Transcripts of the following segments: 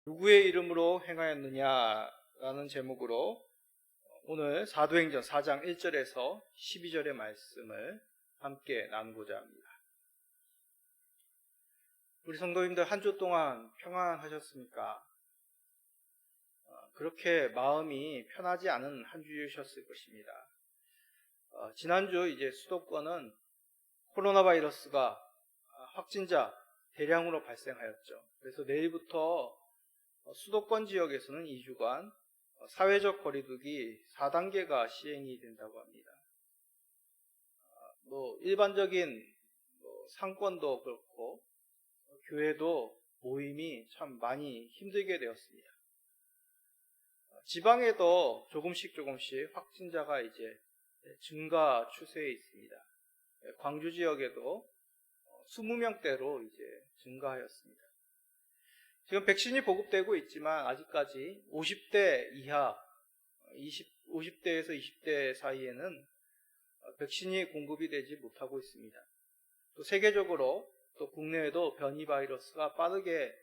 누구의 이름으로 행하였느냐라는 제목으로 오늘 사도행전 4장 1절에서 12절의 말씀을 함께 나누고자 합니다. 우리 성도님들 한 주 동안 평안하셨습니까? 그렇게 마음이 편하지 않은 한 주이셨을 것입니다. 지난주 이제 수도권은 코로나 바이러스가 확진자 대량으로 발생하였죠. 그래서 내일부터 수도권 지역에서는 2주간 사회적 거리두기 4단계가 시행이 된다고 합니다. 일반적인 상권도 그렇고 교회도 모임이 참 많이 힘들게 되었습니다. 지방에도 조금씩 확진자가 이제 증가 추세에 있습니다. 광주 지역에도 20명대로 이제 증가하였습니다. 지금 백신이 보급되고 있지만 아직까지 50대 이하, 50대에서 20대 사이에는 백신이 공급이 되지 못하고 있습니다. 또 세계적으로 또 국내에도 변이 바이러스가 빠르게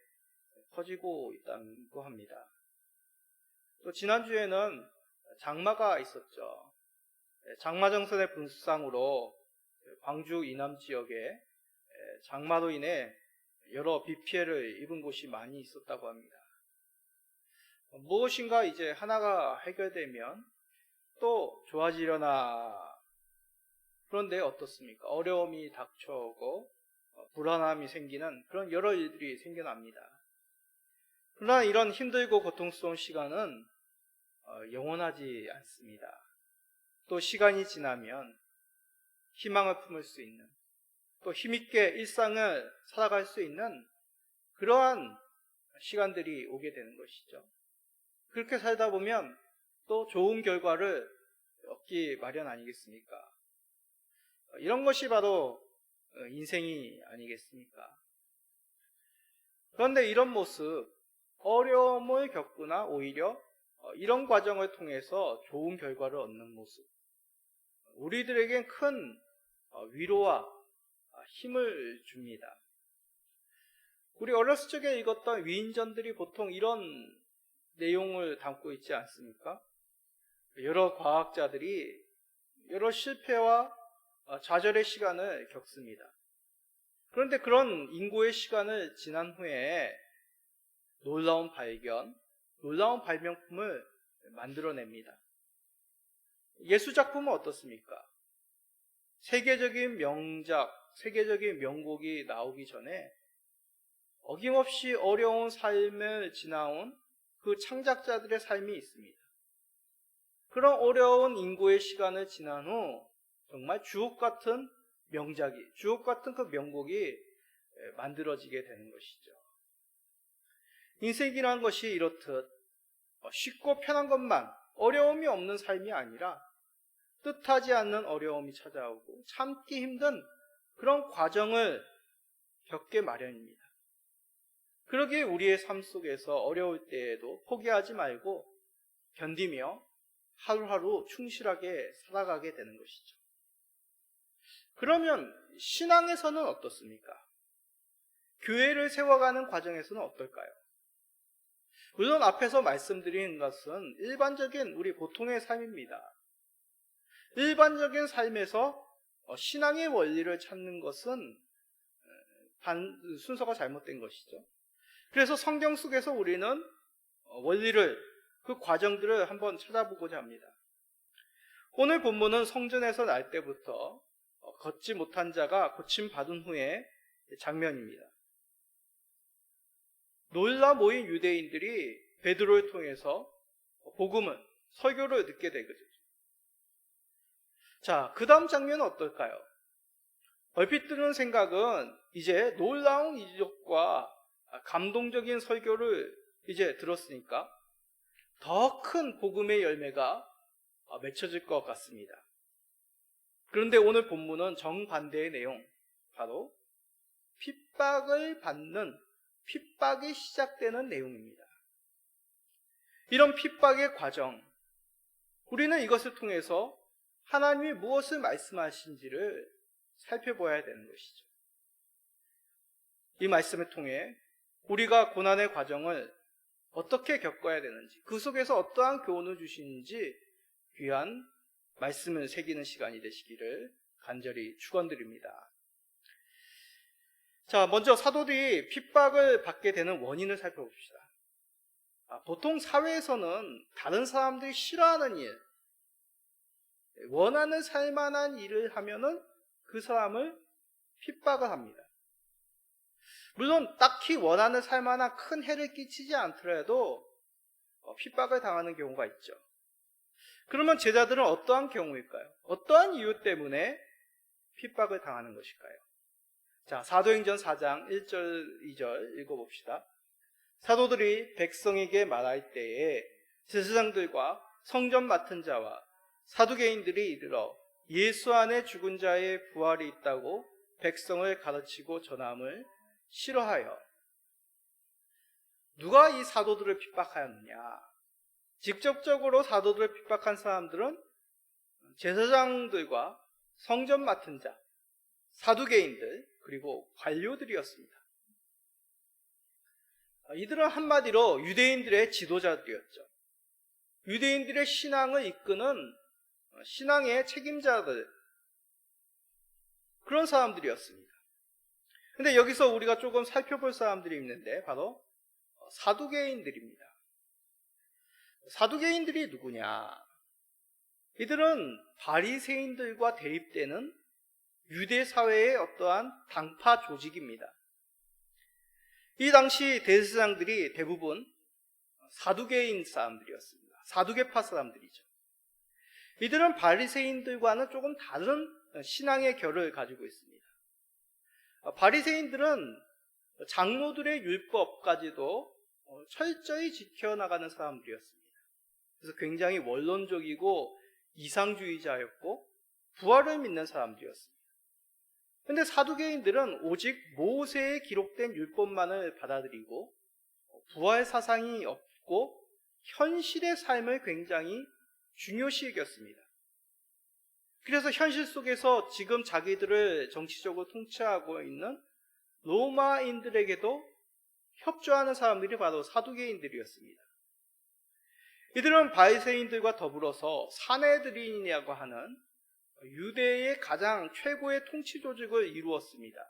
퍼지고 있다고 합니다. 또 지난주에는 장마가 있었죠. 장마정선의 분수상으로 광주 이남 지역에 장마로 인해 여러 비 피해를 입은 곳이 많이 있었다고 합니다. 무엇인가 이제 하나가 해결되면 또 좋아지려나. 그런데 어떻습니까? 어려움이 닥쳐오고 불안함이 생기는 그런 여러 일들이 생겨납니다. 그러나 이런 힘들고 고통스러운 시간은 영원하지 않습니다. 또 시간이 지나면 희망을 품을 수 있는, 또 힘있게 일상을 살아갈 수 있는 그러한 시간들이 오게 되는 것이죠. 그렇게 살다 보면 또 좋은 결과를 얻기 마련 아니겠습니까? 이런 것이 바로 인생이 아니겠습니까? 그런데 이런 모습, 어려움을 겪거나 오히려 이런 과정을 통해서 좋은 결과를 얻는 모습, 우리들에겐 큰 위로와 힘을 줍니다. 우리 어렸을 적에 읽었던 위인전들이 보통 이런 내용을 담고 있지 않습니까? 여러 과학자들이 여러 실패와 좌절의 시간을 겪습니다. 그런데 그런 인고의 시간을 지난 후에 놀라운 발견, 놀라운 발명품을 만들어냅니다. 예술작품은 어떻습니까? 세계적인 명작, 세계적인 명곡이 나오기 전에 어김없이 어려운 삶을 지나온 그 창작자들의 삶이 있습니다. 그런 어려운 인고의 시간을 지난 후 정말 주옥 같은 명작이, 주옥 같은 그 명곡이 만들어지게 되는 것이죠. 인생이라는 것이 이렇듯 쉽고 편한 것만, 어려움이 없는 삶이 아니라 뜻하지 않는 어려움이 찾아오고 참기 힘든 그런 과정을 겪게 마련입니다. 그러기에 우리의 삶 속에서 어려울 때에도 포기하지 말고 견디며 하루하루 충실하게 살아가게 되는 것이죠. 그러면 신앙에서는 어떻습니까? 교회를 세워가는 과정에서는 어떨까요? 물론 앞에서 말씀드린 것은 일반적인 우리 보통의 삶입니다. 일반적인 삶에서 신앙의 원리를 찾는 것은 순서가 잘못된 것이죠. 그래서 성경 속에서 우리는 원리를, 그 과정들을 한번 찾아보고자 합니다. 오늘 본문은 성전에서 날 때부터 걷지 못한 자가 고침받은 후의 장면입니다. 놀라 모인 유대인들이 베드로를 통해서 복음을, 설교를 듣게 되거든요. 자, 그 다음 장면은 어떨까요? 얼핏 드는 생각은 이제 놀라운 이적과 감동적인 설교를 이제 들었으니까 더 큰 복음의 열매가 맺혀질 것 같습니다. 그런데 오늘 본문은 정반대의 내용, 바로 핍박을 받는, 핍박이 시작되는 내용입니다. 이런 핍박의 과정, 우리는 이것을 통해서 하나님이 무엇을 말씀하신지를 살펴봐야 되는 것이죠. 이 말씀을 통해 우리가 고난의 과정을 어떻게 겪어야 되는지, 그 속에서 어떠한 교훈을 주시는지 귀한 말씀을 새기는 시간이 되시기를 간절히 축원드립니다. 자, 먼저 사도들이 핍박을 받게 되는 원인을 살펴봅시다. 보통 사회에서는 다른 사람들이 싫어하는 일, 원하는 살만한 일을 하면은 그 사람을 핍박을 합니다. 물론 딱히 원하는 살만한 큰 해를 끼치지 않더라도 핍박을 당하는 경우가 있죠. 그러면 제자들은 어떠한 경우일까요? 어떠한 이유 때문에 핍박을 당하는 것일까요? 자, 사도행전 4장 1절, 2절 읽어봅시다. 사도들이 백성에게 말할 때에 제사장들과 성전 맡은 자와 사두개인들이 이르러 예수 안에 죽은 자의 부활이 있다고 백성을 가르치고 전함을 싫어하여. 누가 이 사도들을 핍박하였느냐? 직접적으로 사도들을 핍박한 사람들은 제사장들과 성전 맡은 자, 사두개인들, 그리고 관료들이었습니다. 이들은 한마디로 유대인들의 지도자들이었죠. 유대인들의 신앙을 이끄는 신앙의 책임자들, 그런 사람들이었습니다. 근데 여기서 우리가 조금 살펴볼 사람들이 있는데 바로 사두개인들입니다. 사두개인들이 누구냐? 이들은 바리새인들과 대립되는 유대 사회의 어떠한 당파 조직입니다. 이 당시 대제사장들이 대부분 사두개인 사람들이었습니다. 사두개파 사람들이죠. 이들은 바리새인들과는 조금 다른 신앙의 결을 가지고 있습니다. 바리새인들은 장로들의 율법까지도 철저히 지켜나가는 사람들이었습니다. 그래서 굉장히 원론적이고 이상주의자였고 부활을 믿는 사람들이었습니다. 그런데 사두개인들은 오직 모세에 기록된 율법만을 받아들이고 부활 사상이 없고 현실의 삶을 굉장히 중요시 여겼습니다. 그래서 현실 속에서 지금 자기들을 정치적으로 통치하고 있는 로마인들에게도 협조하는 사람들이 바로 사두개인들이었습니다. 이들은 바리새인들과 더불어서 사내드린이라고 하는 유대의 가장 최고의 통치 조직을 이루었습니다.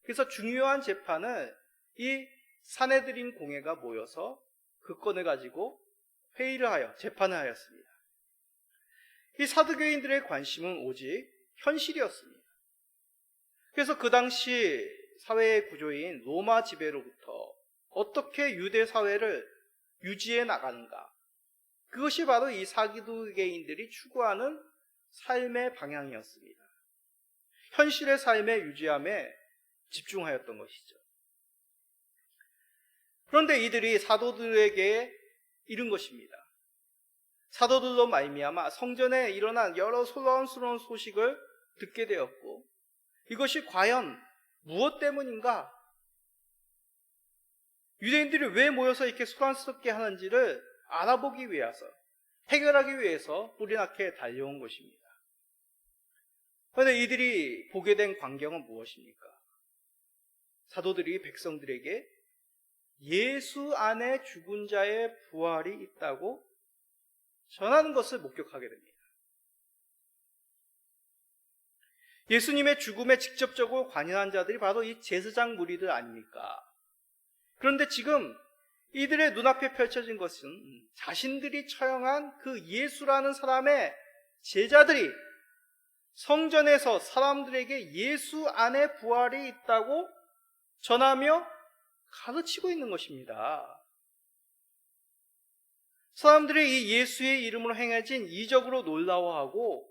그래서 중요한 재판을 이 사내드린 공회가 모여서 그 건을 가지고 회의를 하여 재판을 하였습니다. 이 사두개인들의 관심은 오직 현실이었습니다. 그래서 그 당시 사회의 구조인 로마 지배로부터 어떻게 유대 사회를 유지해 나가는가, 그것이 바로 이 사두개인들이 추구하는 삶의 방향이었습니다. 현실의 삶의 유지함에 집중하였던 것이죠. 그런데 이들이 사도들에게 이른 것입니다. 사도들로 말미암아 성전에 일어난 여러 소란스러운 소식을 듣게 되었고, 이것이 과연 무엇 때문인가? 유대인들이 왜 모여서 이렇게 소란스럽게 하는지를 알아보기 위해서, 해결하기 위해서 뿌리 낳게 달려온 것입니다. 그런데 이들이 보게 된 광경은 무엇입니까? 사도들이 백성들에게 예수 안에 죽은 자의 부활이 있다고 전하는 것을 목격하게 됩니다. 예수님의 죽음에 직접적으로 관여한 자들이 바로 이 제사장 무리들 아닙니까? 그런데 지금 이들의 눈앞에 펼쳐진 것은 자신들이 처형한 그 예수라는 사람의 제자들이 성전에서 사람들에게 예수 안에 부활이 있다고 전하며 가르치고 있는 것입니다. 사람들이 이 예수의 이름으로 행해진 이적으로 놀라워하고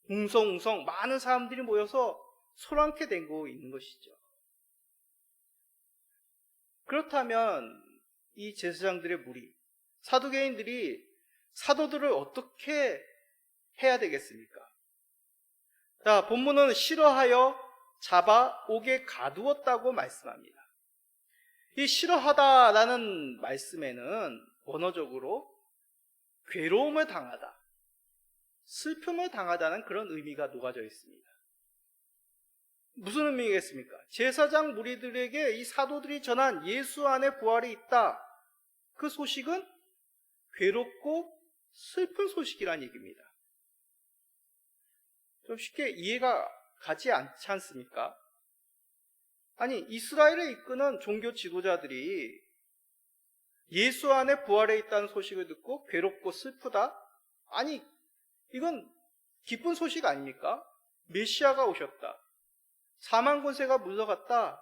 웅성웅성 많은 사람들이 모여서 소란케 되고 있는 것이죠. 그렇다면 이 제사장들의 무리, 사두개인들이 사도들을 어떻게 해야 되겠습니까? 자, 본문은 싫어하여 잡아 옥에 가두었다고 말씀합니다. 이 싫어하다라는 말씀에는 원어적으로 괴로움을 당하다, 슬픔을 당하다는 그런 의미가 녹아져 있습니다. 무슨 의미겠습니까? 제사장 무리들에게 이 사도들이 전한 예수 안에 부활이 있다, 그 소식은 괴롭고 슬픈 소식이란 얘기입니다. 좀 쉽게 이해가 가지 않지 않습니까? 아니, 이스라엘을 이끄는 종교 지도자들이 예수 안에 부활해 있다는 소식을 듣고 괴롭고 슬프다? 아니, 이건 기쁜 소식 아닙니까? 메시아가 오셨다. 사망 권세가 물러갔다.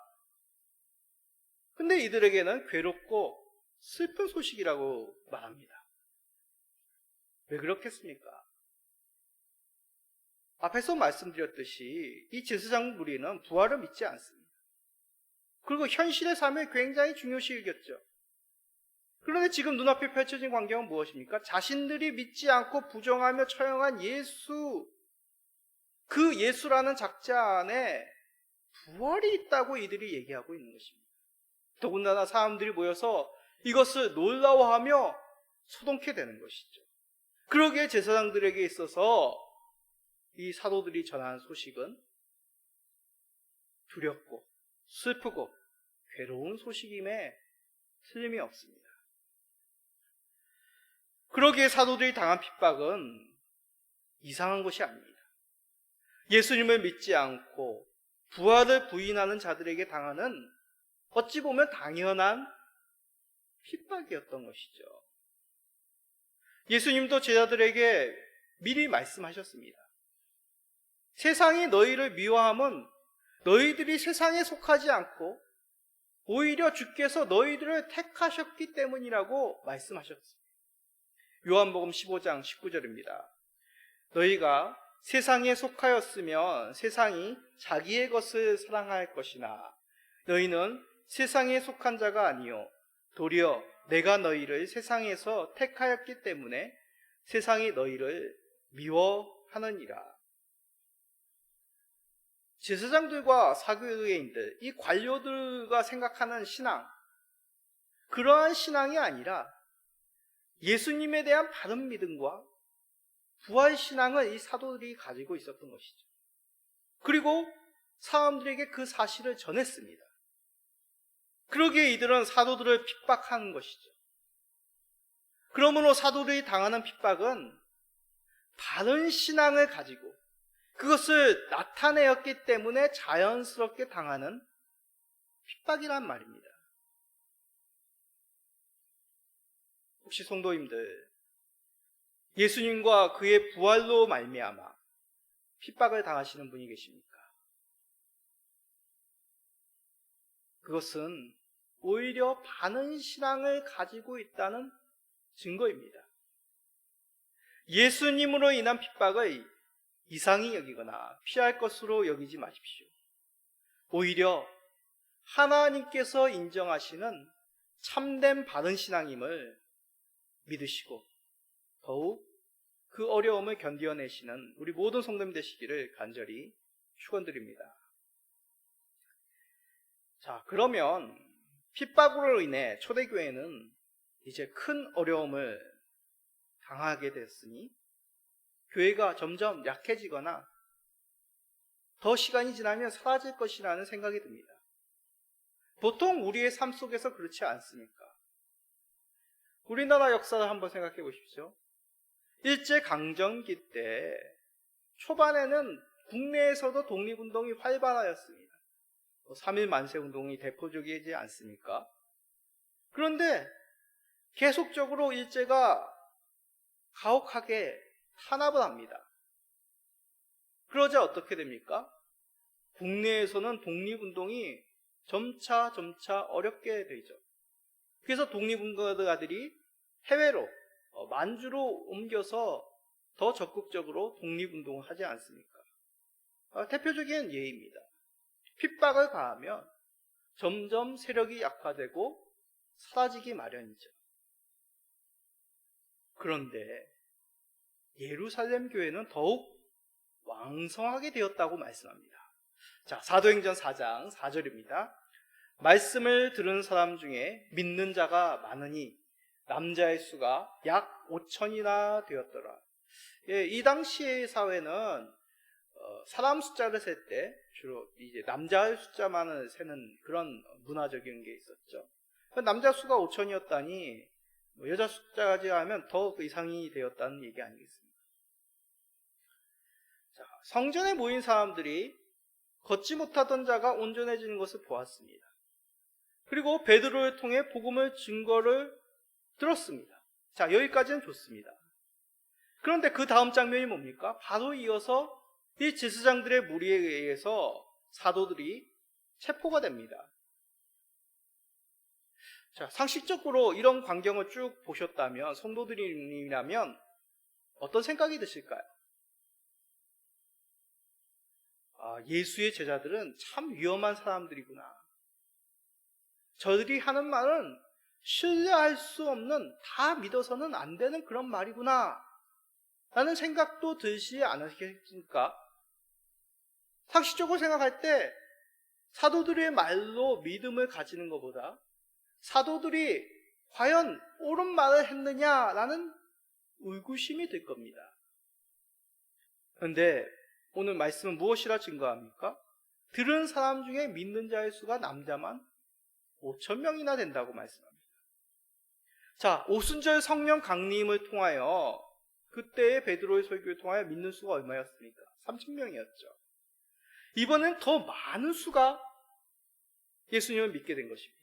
근데 이들에게는 괴롭고 슬픈 소식이라고 말합니다. 왜 그렇겠습니까? 앞에서 말씀드렸듯이 이 제사장 무리는 부활을 믿지 않습니다. 그리고 현실의 삶에 굉장히 중요시 여겼죠. 그런데 지금 눈앞에 펼쳐진 광경은 무엇입니까? 자신들이 믿지 않고 부정하며 처형한 예수, 그 예수라는 작자 안에 부활이 있다고 이들이 얘기하고 있는 것입니다. 더군다나 사람들이 모여서 이것을 놀라워하며 소동케 되는 것이죠. 그러기에 제사장들에게 있어서 이 사도들이 전하는 소식은 두렵고 슬프고 괴로운 소식임에 틀림이 없습니다. 그러기에 사도들이 당한 핍박은 이상한 것이 아닙니다. 예수님을 믿지 않고 부활을 부인하는 자들에게 당하는 어찌 보면 당연한 핍박이었던 것이죠. 예수님도 제자들에게 미리 말씀하셨습니다. 세상이 너희를 미워함은 너희들이 세상에 속하지 않고 오히려 주께서 너희들을 택하셨기 때문이라고 말씀하셨습니다. 요한복음 15장 19절입니다. 너희가 세상에 속하였으면 세상이 자기의 것을 사랑할 것이나 너희는 세상에 속한 자가 아니요 도리어 내가 너희를 세상에서 택하였기 때문에 세상이 너희를 미워하느니라. 제사장들과 사교계인들, 이 관료들과 생각하는 신앙, 그러한 신앙이 아니라 예수님에 대한 바른 믿음과 부활 신앙을 이 사도들이 가지고 있었던 것이죠. 그리고 사람들에게 그 사실을 전했습니다. 그러기에 이들은 사도들을 핍박하는 것이죠. 그러므로 사도들이 당하는 핍박은 바른 신앙을 가지고 그것을 나타내었기 때문에 자연스럽게 당하는 핍박이란 말입니다. 혹시 성도님들, 예수님과 그의 부활로 말미암아 핍박을 당하시는 분이 계십니까? 그것은 오히려 바른 신앙을 가지고 있다는 증거입니다. 예수님으로 인한 핍박을 이상히 여기거나 피할 것으로 여기지 마십시오. 오히려 하나님께서 인정하시는 참된 바른 신앙임을 믿으시고 더욱 그 어려움을 견뎌내시는 우리 모든 성도님 되시기를 간절히 축원드립니다. 자, 그러면 핍박으로 인해 초대교회는 이제 큰 어려움을 당하게 됐으니 교회가 점점 약해지거나 더 시간이 지나면 사라질 것이라는 생각이 듭니다. 보통 우리의 삶 속에서 그렇지 않습니까? 우리나라 역사를 한번 생각해 보십시오. 일제강점기 때 초반에는 국내에서도 독립운동이 활발하였습니다. 3.1 만세운동이 대표적이지 않습니까? 그런데 계속적으로 일제가 가혹하게 탄압을 합니다. 그러자 어떻게 됩니까? 국내에서는 독립운동이 점차 어렵게 되죠. 그래서 독립운동가들이 해외로 만주로 옮겨서 더 적극적으로 독립운동을 하지 않습니까? 대표적인 예입니다. 핍박을 가하면 점점 세력이 약화되고 사라지기 마련이죠. 그런데 예루살렘 교회는 더욱 왕성하게 되었다고 말씀합니다. 자, 사도행전 4장 4절입니다. 말씀을 들은 사람 중에 믿는 자가 많으니 남자의 수가 약 5천이나 되었더라. 예, 이 당시의 사회는 사람 숫자를 셀 때 주로 이제 남자의 숫자만을 세는 그런 문화적인 게 있었죠. 남자 수가 5천이었다니 여자 숫자까지 하면 더 그 이상이 되었다는 얘기 아니겠습니까? 자, 성전에 모인 사람들이 걷지 못하던 자가 온전해지는 것을 보았습니다. 그리고 베드로를 통해 복음의 증거를 들었습니다. 자, 여기까지는 좋습니다. 그런데 그 다음 장면이 뭡니까? 바로 이어서 이 제사장들의 무리에 의해서 사도들이 체포가 됩니다. 자, 상식적으로 이런 광경을 쭉 보셨다면, 성도들이라면 어떤 생각이 드실까요? 예수의 제자들은 참 위험한 사람들이구나. 저들이 하는 말은 신뢰할 수 없는, 다 믿어서는 안 되는 그런 말이구나 라는 생각도 들지 않으셨습니까? 상식적으로 생각할 때 사도들의 말로 믿음을 가지는 것보다 사도들이 과연 옳은 말을 했느냐라는 의구심이 들 겁니다. 그런데 오늘 말씀은 무엇이라 증거합니까? 들은 사람 중에 믿는 자의 수가 남자만 5,000명이나 된다고 말씀합니다. 자, 오순절 성령 강림을 통하여, 그때의 베드로의 설교를 통하여 믿는 수가 얼마였습니까? 3,000명이었죠. 이번엔 더 많은 수가 예수님을 믿게 된 것입니다.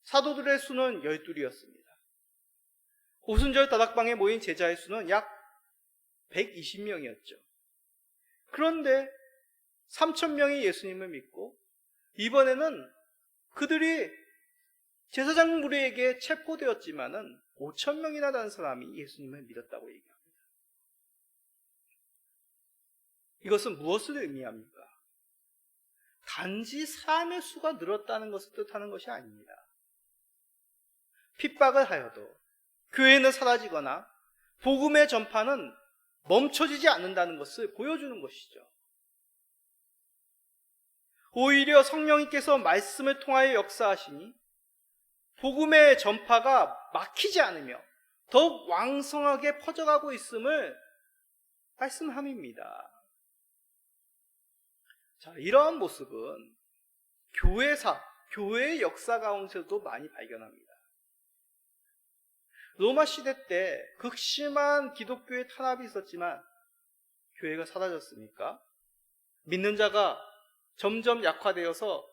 사도들의 수는 12이었습니다. 오순절 다락방에 모인 제자의 수는 약 120명이었죠. 그런데 3,000명이 예수님을 믿고, 이번에는 그들이 제사장 무리에게 체포되었지만은 5,000명이나 되는 사람이 예수님을 믿었다고 얘기합니다. 이것은 무엇을 의미합니까? 단지 사람의 수가 늘었다는 것을 뜻하는 것이 아닙니다. 핍박을 하여도 교회는 사라지거나 복음의 전파는 멈춰지지 않는다는 것을 보여주는 것이죠. 오히려 성령님께서 말씀을 통하여 역사하시니 복음의 전파가 막히지 않으며 더욱 왕성하게 퍼져가고 있음을 말씀함입니다. 자, 이러한 모습은 교회의 역사 가운데서도 많이 발견합니다. 로마 시대 때 극심한 기독교의 탄압이 있었지만 교회가 사라졌습니까? 믿는 자가 점점 약화되어서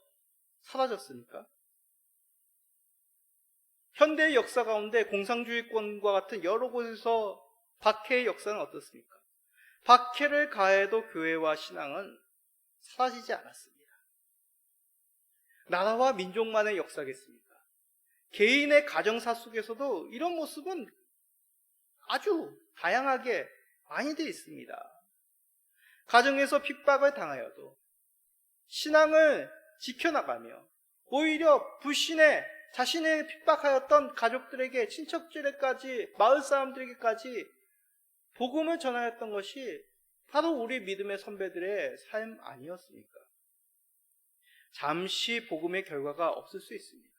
사라졌습니까? 현대의 역사 가운데 공산주의권과 같은 여러 곳에서 박해의 역사는 어떻습니까? 박해를 가해도 교회와 신앙은 사라지지 않았습니다. 나라와 민족만의 역사겠습니까? 개인의 가정사 속에서도 이런 모습은 아주 다양하게 많이들 있습니다. 가정에서 핍박을 당하여도 신앙을 지켜나가며 오히려 불신에 자신의 핍박하였던 가족들에게, 친척들에게까지, 마을 사람들에게까지 복음을 전하였던 것이 바로 우리 믿음의 선배들의 삶 아니었습니까? 잠시 복음의 결과가 없을 수 있습니다.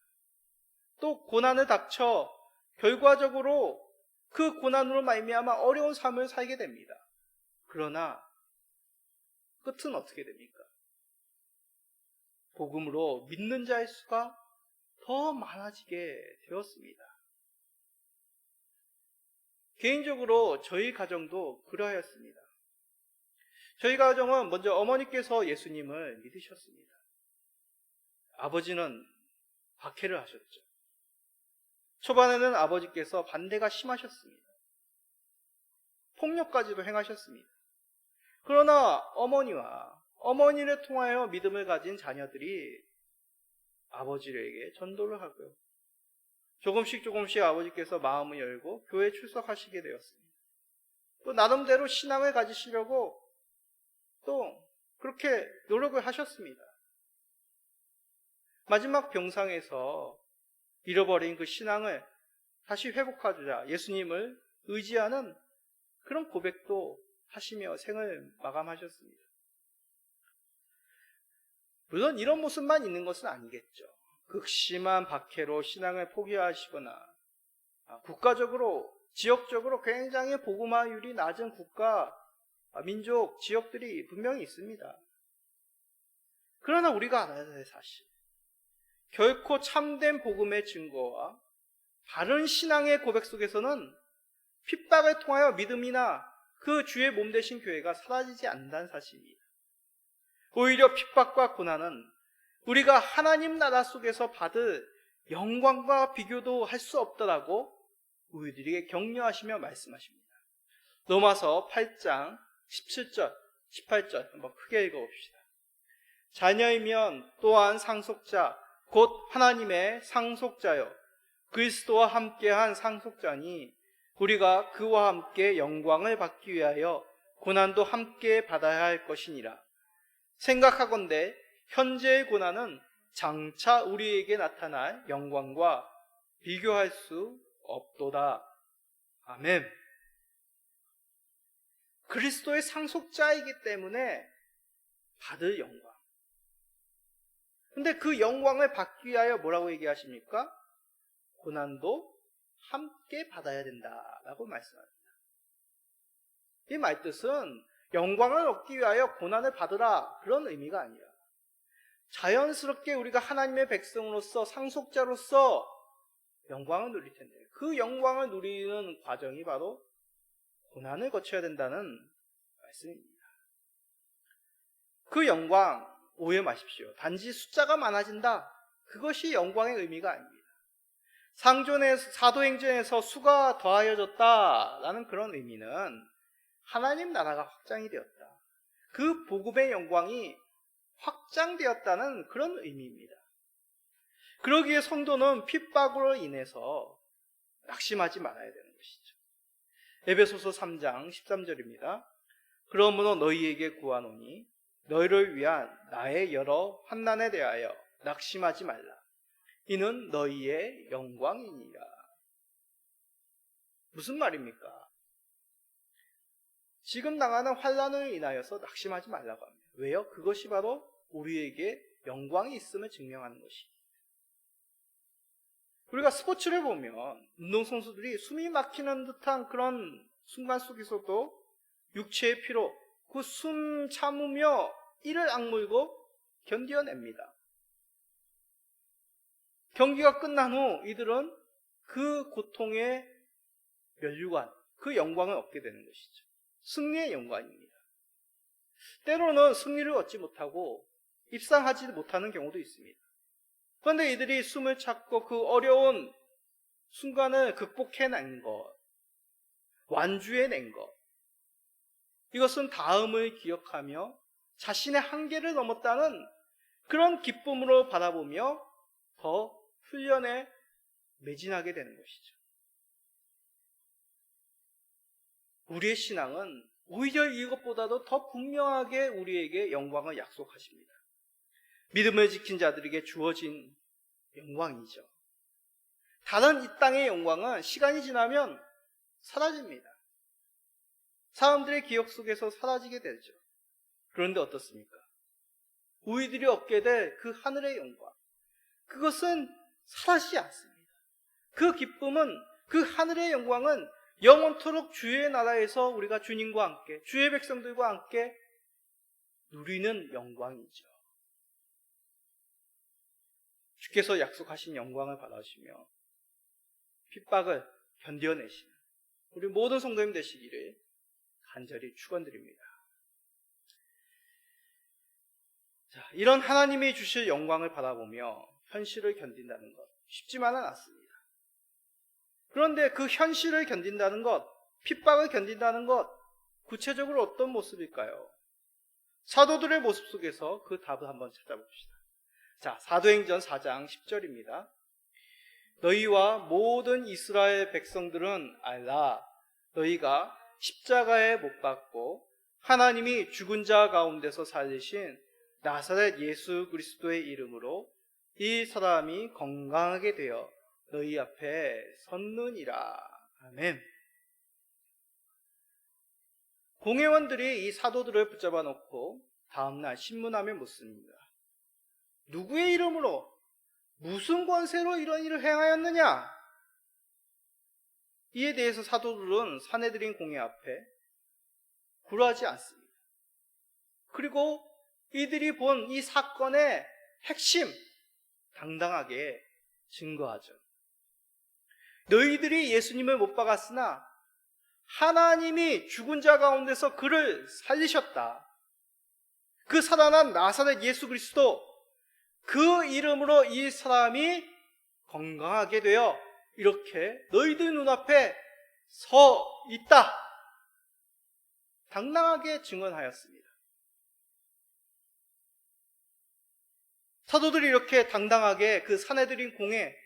또 고난을 닥쳐 결과적으로 그 고난으로 말미암아 어려운 삶을 살게 됩니다. 그러나 끝은 어떻게 됩니까? 복음으로 믿는 자의 수가 더 많아지게 되었습니다. 개인적으로 저희 가정도 그러하였습니다. 저희 가정은 먼저 어머니께서 예수님을 믿으셨습니다. 아버지는 박해를 하셨죠. 초반에는 아버지께서 반대가 심하셨습니다. 폭력까지도 행하셨습니다. 그러나 어머니를 통하여 믿음을 가진 자녀들이 아버지에게 전도를 하고요. 조금씩 아버지께서 마음을 열고 교회에 출석하시게 되었습니다. 또 나름대로 신앙을 가지시려고 또 그렇게 노력을 하셨습니다. 마지막 병상에서 잃어버린 그 신앙을 다시 회복하자 예수님을 의지하는 그런 고백도 하시며 생을 마감하셨습니다. 물론 이런 모습만 있는 것은 아니겠죠. 극심한 박해로 신앙을 포기하시거나 국가적으로, 지역적으로 굉장히 복음화율이 낮은 국가, 민족, 지역들이 분명히 있습니다. 그러나 우리가 알아야 할 사실, 결코 참된 복음의 증거와 바른 신앙의 고백 속에서는 핍박을 통하여 믿음이나 그 주의 몸 되신 교회가 사라지지 않는다는 사실입니다. 오히려 핍박과 고난은 우리가 하나님 나라 속에서 받을 영광과 비교도 할 수 없더라고 우리들에게 격려하시며 말씀하십니다. 로마서 8장 17절, 18절 한번 크게 읽어봅시다. 자녀이면 또한 상속자, 곧 하나님의 상속자요 그리스도와 함께한 상속자니 우리가 그와 함께 영광을 받기 위하여 고난도 함께 받아야 할 것이니라. 생각하건대 현재의 고난은 장차 우리에게 나타날 영광과 비교할 수 없도다. 아멘. 그리스도의 상속자이기 때문에 받을 영광. 근데 그 영광을 받기 위하여 뭐라고 얘기하십니까? 고난도 함께 받아야 된다라고 말씀합니다. 이 말뜻은 영광을 얻기 위하여 고난을 받으라 그런 의미가 아니라 자연스럽게 우리가 하나님의 백성으로서 상속자로서 영광을 누릴 텐데 그 영광을 누리는 과정이 바로 고난을 거쳐야 된다는 말씀입니다. 그 영광 오해 마십시오. 단지 숫자가 많아진다. 그것이 영광의 의미가 아닙니다. 사도행전에서 수가 더하여졌다라는 그런 의미는 하나님 나라가 확장이 되었다. 그 복음의 영광이 확장되었다는 그런 의미입니다. 그러기에 성도는 핍박으로 인해서 낙심하지 말아야 되는 것이죠. 에베소서 3장 13절입니다. 그러므로 너희에게 구하노니 너희를 위한 나의 여러 환난에 대하여 낙심하지 말라. 이는 너희의 영광이니라. 무슨 말입니까? 지금 당하는 환난을 인하여서 낙심하지 말라고 합니다. 왜요? 그것이 바로 우리에게 영광이 있음을 증명하는 것입니다. 우리가 스포츠를 보면 운동선수들이 숨이 막히는 듯한 그런 순간 속에서도 육체의 피로 그 숨 참으며 이를 악물고 견뎌냅니다. 경기가 끝난 후 이들은 그 고통의 면류관, 그 영광을 얻게 되는 것이죠. 승리의 영광입니다. 때로는 승리를 얻지 못하고 입상하지 못하는 경우도 있습니다. 그런데 이들이 숨을 찾고 그 어려운 순간을 극복해낸 것, 완주해낸 것, 이것은 다음을 기억하며 자신의 한계를 넘었다는 그런 기쁨으로 바라보며 더 훈련에 매진하게 되는 것이죠. 우리의 신앙은 오히려 이것보다도 더 분명하게 우리에게 영광을 약속하십니다. 믿음을 지킨 자들에게 주어진 영광이죠. 다른 이 땅의 영광은 시간이 지나면 사라집니다. 사람들의 기억 속에서 사라지게 되죠. 그런데 어떻습니까? 우리들이 얻게 될 그 하늘의 영광, 그것은 사라지지 않습니다. 그 기쁨은, 그 하늘의 영광은 영원토록 주의 나라에서 우리가 주님과 함께, 주의 백성들과 함께 누리는 영광이죠. 주께서 약속하신 영광을 받으시며 핍박을 견뎌내시는 우리 모든 성도님 되시기를 간절히 축원드립니다. 자, 이런 하나님이 주실 영광을 바라보며 현실을 견딘다는 것 쉽지만은 않습니다. 그런데 그 현실을 견딘다는 것, 핍박을 견딘다는 것, 구체적으로 어떤 모습일까요? 사도들의 모습 속에서 그 답을 한번 찾아봅시다. 자, 사도행전 4장 10절입니다. 너희와 모든 이스라엘 백성들은 알라. 너희가 십자가에 못 박고 하나님이 죽은 자 가운데서 살리신 나사렛 예수 그리스도의 이름으로 이 사람이 건강하게 되어 너희 앞에 섰느니라. 아멘. 공회원들이 이 사도들을 붙잡아 놓고 다음날 신문함에 묻습니다. 누구의 이름으로, 무슨 권세로 이런 일을 행하였느냐? 이에 대해서 사도들은 사내들인 공회 앞에 굴하지 않습니다. 그리고 이들이 본 이 사건의 핵심 당당하게 증거하죠. 너희들이 예수님을 못 박았으나 하나님이 죽은 자 가운데서 그를 살리셨다. 그 살아난 나사렛 예수 그리스도, 그 이름으로 이 사람이 건강하게 되어 이렇게 너희들 눈앞에 서 있다. 당당하게 증언하였습니다. 사도들이 이렇게 당당하게 그 사내들인 공회,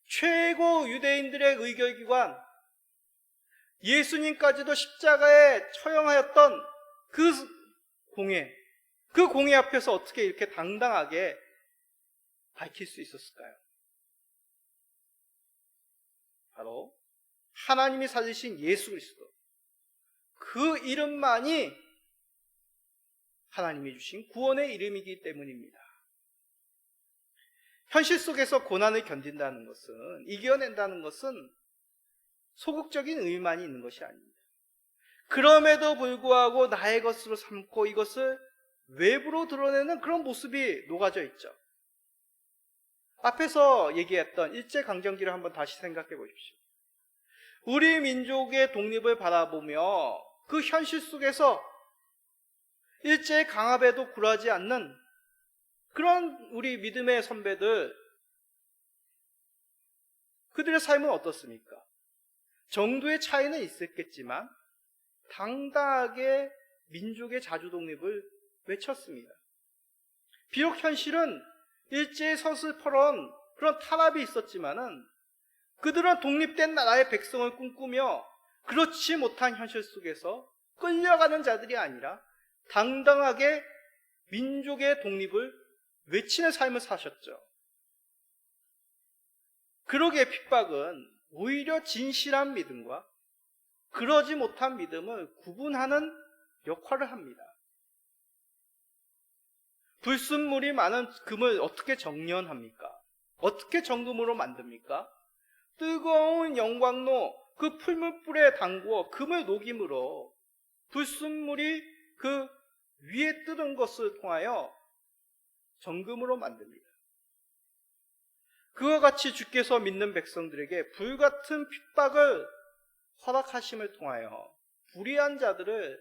최고 유대인들의 의결기관, 예수님까지도 십자가에 처형하였던 그 공회 앞에서 어떻게 이렇게 당당하게 밝힐 수 있었을까요? 바로 하나님이 살리신 예수 그리스도, 그 이름만이 하나님이 주신 구원의 이름이기 때문입니다. 현실 속에서 고난을 견딘다는 것은, 이겨낸다는 것은 소극적인 의미만이 있는 것이 아닙니다. 그럼에도 불구하고 나의 것으로 삼고 이것을 외부로 드러내는 그런 모습이 녹아져 있죠. 앞에서 얘기했던 일제강점기를 한번 다시 생각해 보십시오. 우리 민족의 독립을 바라보며 그 현실 속에서 일제의 강압에도 굴하지 않는 그런 우리 믿음의 선배들, 그들의 삶은 어떻습니까? 정도의 차이는 있었겠지만 당당하게 민족의 자주독립을 외쳤습니다. 비록 현실은 일제의 서슬퍼런 그런 탄압이 있었지만은 그들은 독립된 나라의 백성을 꿈꾸며 그렇지 못한 현실 속에서 끌려가는 자들이 아니라 당당하게 민족의 독립을 외치는 삶을 사셨죠. 그러기에 핍박은 오히려 진실한 믿음과 그러지 못한 믿음을 구분하는 역할을 합니다. 불순물이 많은 금을 어떻게 정련합니까? 어떻게 정금으로 만듭니까? 뜨거운 영광로 그 풀물불에 담구어 금을 녹임으로 불순물이 그 위에 뜨는 것을 통하여 정금으로 만듭니다. 그와 같이 주께서 믿는 백성들에게 불같은 핍박을 허락하심을 통하여 불의한 자들을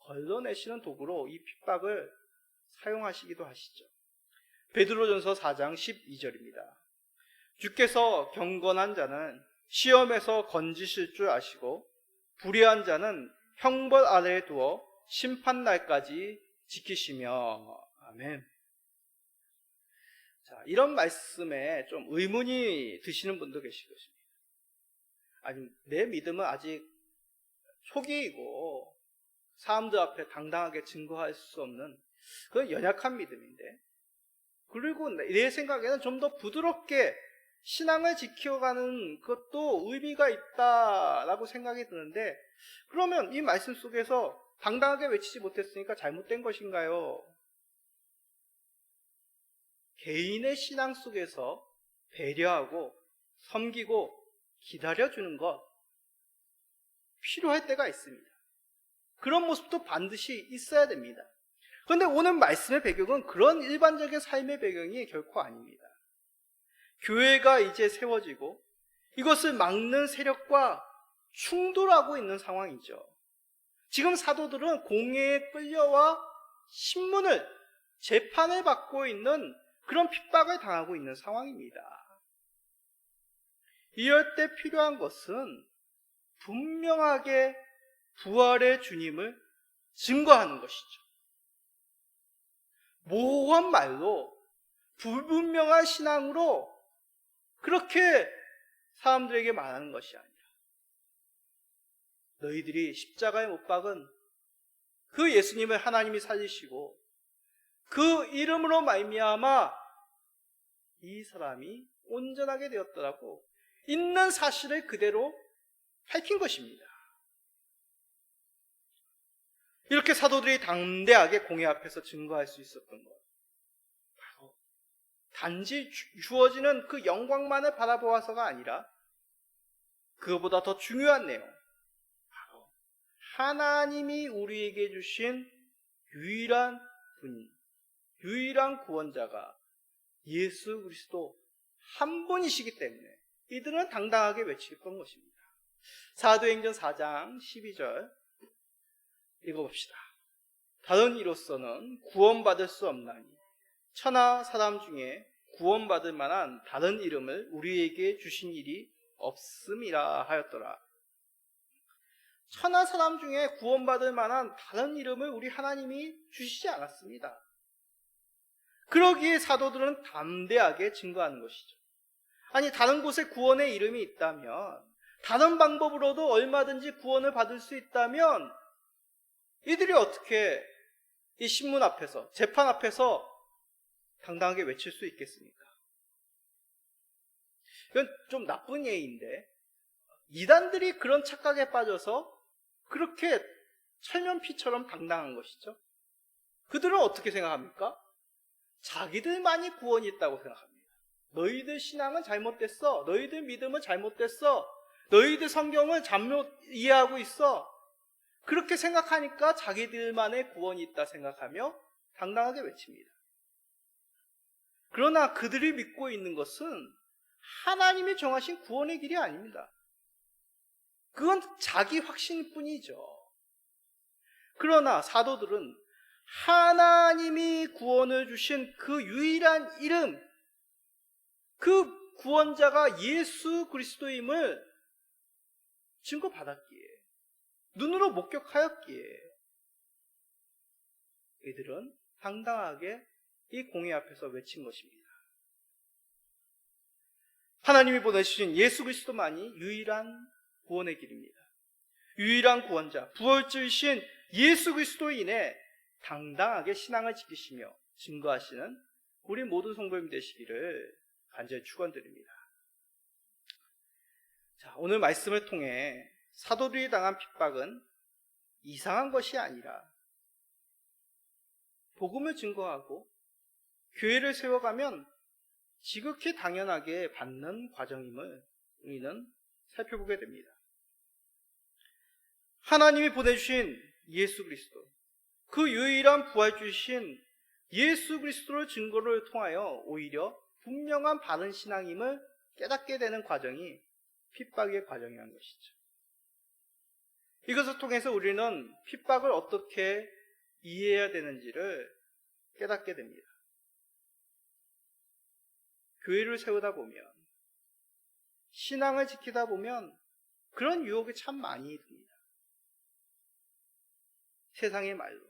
걸러내시는 도구로 이 핍박을 사용하시기도 하시죠. 베드로전서 4장 12절입니다. 주께서 경건한 자는 시험에서 건지실 줄 아시고 불의한 자는 형벌 아래에 두어 심판날까지 지키시며. 아멘. 자, 이런 말씀에 좀 의문이 드시는 분도 계실 것입니다. 아니, 내 믿음은 아직 초기이고 사람들 앞에 당당하게 증거할 수 없는 그런 연약한 믿음인데, 그리고 내 생각에는 좀 더 부드럽게 신앙을 지켜가는 것도 의미가 있다라고 생각이 드는데, 그러면 이 말씀 속에서 당당하게 외치지 못했으니까 잘못된 것인가요? 개인의 신앙 속에서 배려하고 섬기고 기다려주는 것 필요할 때가 있습니다. 그런 모습도 반드시 있어야 됩니다. 그런데 오늘 말씀의 배경은 그런 일반적인 삶의 배경이 결코 아닙니다. 교회가 이제 세워지고 이것을 막는 세력과 충돌하고 있는 상황이죠. 지금 사도들은 공회에 끌려와 신문을, 재판을 받고 있는 그런 핍박을 당하고 있는 상황입니다. 이럴 때 필요한 것은 분명하게 부활의 주님을 증거하는 것이죠. 모호한 말로, 불분명한 신앙으로 그렇게 사람들에게 말하는 것이 아니라, 너희들이 십자가에 못 박은 그 예수님을 하나님이 살리시고 그 이름으로 말미암아 이 사람이 온전하게 되었더라고 있는 사실을 그대로 밝힌 것입니다. 이렇게 사도들이 담대하게 공회 앞에서 증거할 수 있었던 것, 바로 단지 주어지는 그 영광만을 바라보아서가 아니라 그것보다 더 중요한 내용, 바로 하나님이 우리에게 주신 유일한 분, 유일한 구원자가 예수 그리스도 한 분이시기 때문에 이들은 당당하게 외쳤던 것입니다. 사도행전 4장 12절 읽어봅시다. 다른 이로서는 구원받을 수 없나니 천하 사람 중에 구원받을 만한 다른 이름을 우리에게 주신 일이 없음이라 하였더라. 천하 사람 중에 구원받을 만한 다른 이름을 우리 하나님이 주시지 않았습니다. 그러기에 사도들은 담대하게 증거하는 것이죠. 아니, 다른 곳에 구원의 이름이 있다면, 다른 방법으로도 얼마든지 구원을 받을 수 있다면 이들이 어떻게 이 신문 앞에서, 재판 앞에서 당당하게 외칠 수 있겠습니까? 이건 좀 나쁜 예인데, 이단들이 그런 착각에 빠져서 그렇게 철면피처럼 당당한 것이죠. 그들은 어떻게 생각합니까? 자기들만이 구원이 있다고 생각합니다. 너희들 신앙은 잘못됐어. 너희들 믿음은 잘못됐어. 너희들 성경을 잘못 이해하고 있어. 그렇게 생각하니까 자기들만의 구원이 있다 생각하며 당당하게 외칩니다. 그러나 그들이 믿고 있는 것은 하나님이 정하신 구원의 길이 아닙니다. 그건 자기 확신뿐이죠. 그러나 사도들은 하나님이 구원을 주신 그 유일한 이름, 그 구원자가 예수 그리스도임을 증거받았기에, 눈으로 목격하였기에 이들은 당당하게 이 공회 앞에서 외친 것입니다. 하나님이 보내주신 예수 그리스도만이 유일한 구원의 길입니다. 유일한 구원자, 부활주이신 예수 그리스도로 인해 당당하게 신앙을 지키시며 증거하시는 우리 모든 성도님 되시기를 간절히 축원드립니다. 자, 오늘 말씀을 통해 사도들이 당한 핍박은 이상한 것이 아니라 복음을 증거하고 교회를 세워가면 지극히 당연하게 받는 과정임을 우리는 살펴보게 됩니다. 하나님이 보내주신 예수 그리스도, 그 유일한 부활주신 예수 그리스도를 증거를 통하여 오히려 분명한 바른 신앙임을 깨닫게 되는 과정이 핍박의 과정이라는 것이죠. 이것을 통해서 우리는 핍박을 어떻게 이해해야 되는지를 깨닫게 됩니다. 교회를 세우다 보면, 신앙을 지키다 보면 그런 유혹이 참 많이 듭니다. 세상의 말로,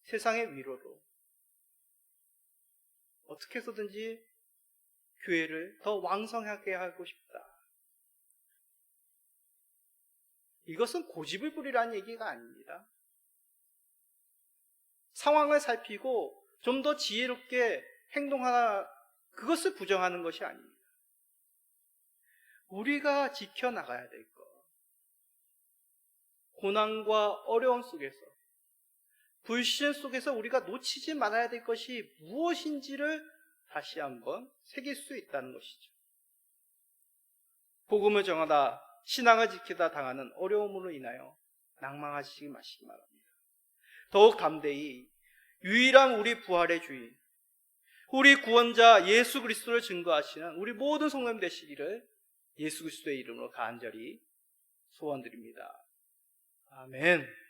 세상의 위로로 어떻게 해서든지 교회를 더 왕성하게 하고 싶다. 이것은 고집을 부리라는 얘기가 아닙니다. 상황을 살피고 좀 더 지혜롭게 행동하라, 그것을 부정하는 것이 아닙니다. 우리가 지켜나가야 될 것, 고난과 어려움 속에서, 불신 속에서 우리가 놓치지 말아야 될 것이 무엇인지를 다시 한번 새길 수 있다는 것이죠. 복음을 정하다, 신앙을 지키다 당하는 어려움으로 인하여 낭망하시기 마시기 바랍니다. 더욱 담대히 유일한 우리 부활의 주인, 우리 구원자 예수 그리스도를 증거하시는 우리 모든 성도님 되시기를 예수 그리스도의 이름으로 간절히 소원드립니다. 아멘.